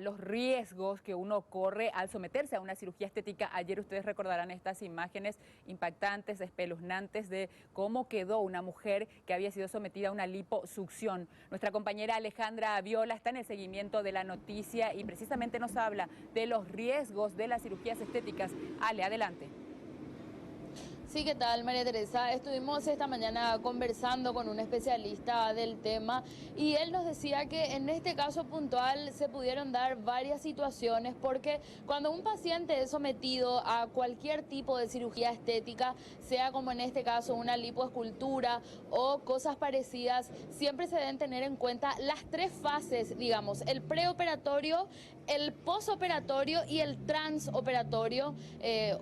los riesgos que uno corre al someterse a una cirugía estética. Ayer ustedes recordarán estas imágenes impactantes, espeluznantes de cómo quedó una mujer que había sido sometida a una liposucción. Nuestra compañera Alejandra Viola está en el seguimiento de la noticia y precisamente nos habla de los riesgos de las cirugías estéticas. Ale, adelante. Sí, ¿qué tal, María Teresa? Estuvimos esta mañana conversando con un especialista del tema y él nos decía que en este caso puntual se pudieron dar varias situaciones porque cuando un paciente es sometido a cualquier tipo de cirugía estética, sea como en este caso una lipoescultura o cosas parecidas, siempre se deben tener en cuenta las tres fases, digamos, el preoperatorio, el posoperatorio y el transoperatorio,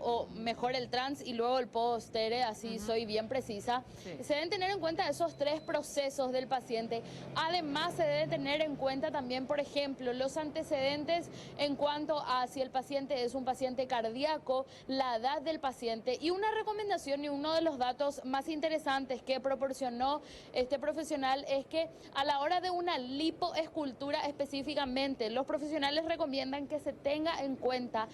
o mejor el trans y luego el postere, así soy bien precisa. Sí. Se deben tener en cuenta esos tres procesos del paciente. Además, se debe tener en cuenta también, por ejemplo, los antecedentes en cuanto a si el paciente es un paciente cardíaco, la edad del paciente y una recomendación y uno de los datos más interesantes que proporcionó este profesional es que a la hora de una lipoescultura específicamente, los profesionales recomiendan que se tenga en cuenta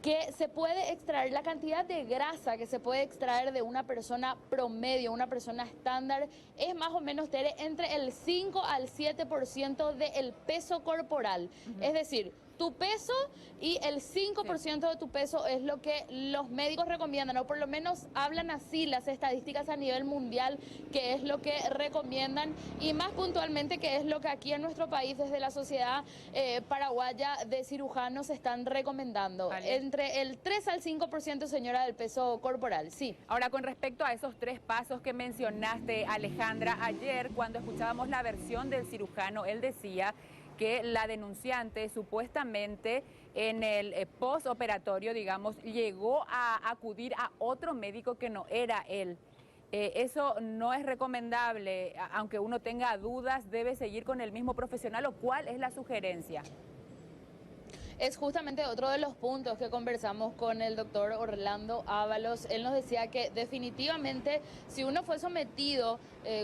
que se puede extraer la cantidad de grasa que se puede extraer de una persona promedio, una persona estándar, es más o menos, Tere, entre el 5 al 7% del peso corporal. Es decir, tu peso y el 5% de tu peso es lo que los médicos recomiendan, o por lo menos hablan así las estadísticas a nivel mundial, que es lo que recomiendan, y más puntualmente que es lo que aquí en nuestro país desde la Sociedad Paraguaya de Cirujanos están recomendando. Vale. Entre el 3 al 5%, señora, del peso corporal, sí. Ahora, con respecto a esos tres pasos que mencionaste, Alejandra, ayer cuando escuchábamos la versión del cirujano, él decía que la denunciante supuestamente en el postoperatorio, digamos, llegó a acudir a otro médico que no era él. Eso no es recomendable, aunque uno tenga dudas, debe seguir con el mismo profesional, ¿o cuál es la sugerencia? Es justamente otro de los puntos que conversamos con el doctor Orlando Ábalos. Él nos decía que definitivamente si uno fue sometido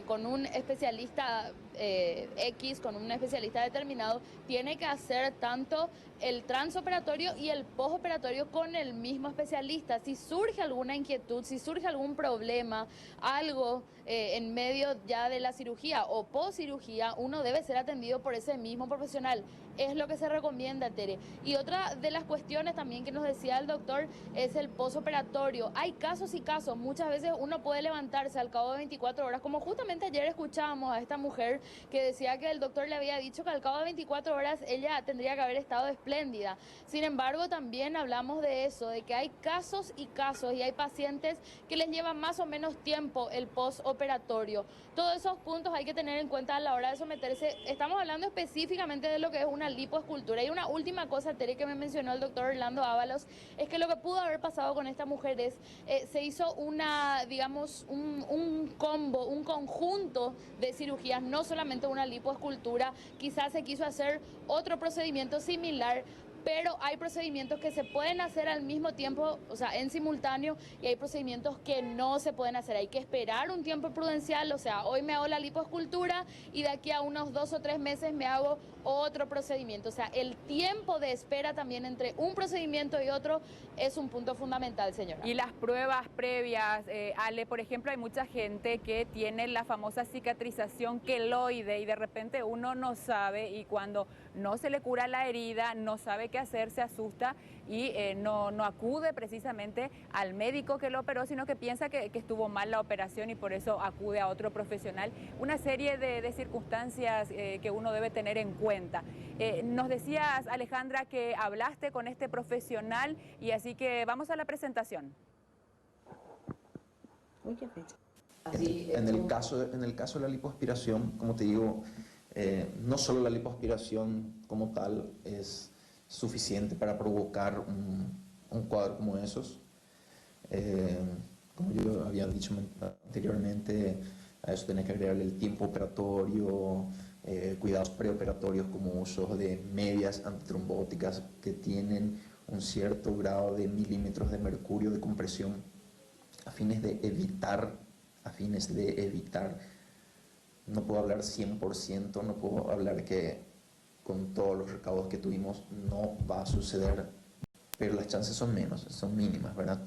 con un especialista X, con un especialista determinado, tiene que hacer tanto el transoperatorio y el postoperatorio con el mismo especialista. Si surge alguna inquietud, si surge algún problema, algo en medio ya de la cirugía o postcirugía, uno debe ser atendido por ese mismo profesional. Es lo que se recomienda, Tere. Y otra de las cuestiones también que nos decía el doctor es el postoperatorio. Hay casos y casos. Muchas veces uno puede levantarse al cabo de 24 horas, como justamente ayer escuchábamos a esta mujer que decía que el doctor le había dicho que al cabo de 24 horas ella tendría que haber estado espléndida. Sin embargo, también hablamos de eso, de que hay casos y casos y hay pacientes que les lleva más o menos tiempo el postoperatorio. Todos esos puntos hay que tener en cuenta a la hora de someterse. Estamos hablando específicamente de lo que es una lipoescultura. Y una última cosa, Tere, que me mencionó el doctor Orlando Ábalos, es que lo que pudo haber pasado con esta mujer es, se hizo una, digamos, un combo, un conjunto de cirugías, no solamente una lipoescultura, quizás se quiso hacer otro procedimiento similar, pero hay procedimientos que se pueden hacer al mismo tiempo, o sea, en simultáneo, y hay procedimientos que no se pueden hacer. Hay que esperar un tiempo prudencial, o sea, hoy me hago la lipoescultura y de aquí a unos 2 o 3 meses me hago otro procedimiento. O sea, el tiempo de espera también entre un procedimiento y otro es un punto fundamental, señora. Y las pruebas previas, Ale, por ejemplo, hay mucha gente que tiene la famosa cicatrización queloide y de repente uno no sabe, y cuando no se le cura la herida, no sabe qué hacer, se asusta y no acude precisamente al médico que lo operó, sino que piensa que estuvo mal la operación y por eso acude a otro profesional. Una serie de circunstancias que uno debe tener en cuenta. Nos decías, Alejandra, que hablaste con este profesional y así que vamos a la presentación. En el caso de la lipoaspiración, como te digo, no solo la lipoaspiración como tal es suficiente para provocar un cuadro como esos. Como yo había dicho anteriormente, a eso tenés que agregarle el tiempo operatorio, cuidados preoperatorios como uso de medias antitrombóticas que tienen un cierto grado de milímetros de mercurio de compresión a fines de evitar, no puedo hablar 100%, no puedo hablar que con todos los recaudos que tuvimos no va a suceder, pero las chances son menos, son mínimas, ¿verdad?